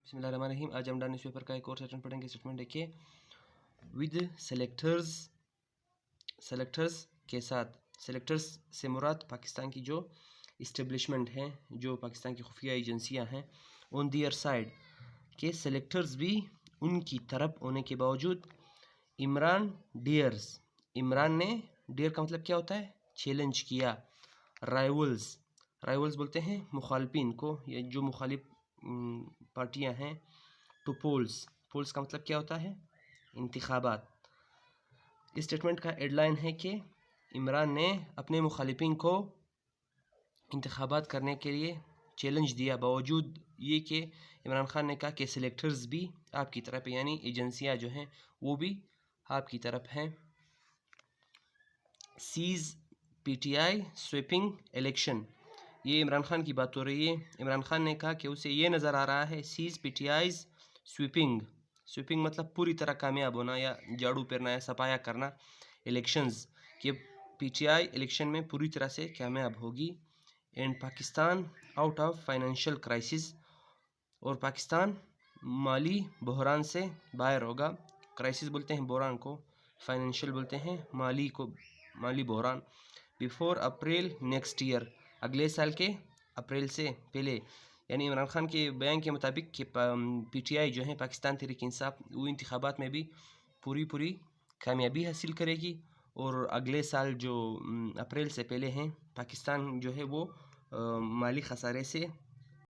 बिस्मिल्लाहिर्रहमानिर्रहीम। आज हम न्यूज़ पेपर का एक और सेक्शन पढ़ेंगे। स्टेटमेंट देखिए, विद सेलेक्टर्स के साथ। सेलेक्टर्स से मुराद पाकिस्तान की जो इस्टेब्लिशमेंट हैं, जो पाकिस्तान की खुफिया एजेंसियां हैं, ऑन दियर साइड के सेलेक्टर्स भी उनकी तरफ होने के बावजूद इमरान ने डियर का मतलब क्या होता है, चैलेंज किया। राइवल्स बोलते हैं मुखालफिन को, ये जो मुखालिफ पार्टियां हैं। टू पोल्स का मतलब क्या होता है, इंतखाबात। इस स्टेटमेंट का हेडलाइन है कि इमरान ने अपने मुखालिफिन को इंतखाबात करने के लिए चैलेंज दिया, बावजूद ये कि इमरान खान ने कहा कि सेलेक्टर्स भी आपकी तरफ है, यानी एजेंसियां जो हैं वो भी आपकी तरफ हैं। सीज पीटीआई स्वीपिंग इलेक्शन, ये इमरान खान की बात हो रही है। इमरान खान ने कहा कि उसे ये नज़र आ रहा है, सीज पीटीआईज स्वीपिंग मतलब पूरी तरह कामयाब होना या झाड़ू फेरना या सफाया करना इलेक्शंस, कि पीटीआई इलेक्शन में पूरी तरह से कामयाब होगी। And Pakistan out of financial crisis, और पाकिस्तान माली बहरान से बाहर होगा। क्राइसिस बोलते हैं बहरान को, फाइनेंशियल बोलते हैं माली बहरान। बिफोर अप्रैल नेक्स्ट ईयर, अगले साल के अप्रैल से पहले। यानी इमरान खान के बयान के मुताबिक कि पीटीआई जो है पाकिस्तान तहरीक इंसाफ, वो इंतखाबात में भी पूरी कामयाबी हासिल करेगी, और अगले साल जो अप्रैल से पहले हैं, पाकिस्तान जो है वो माली खसारे से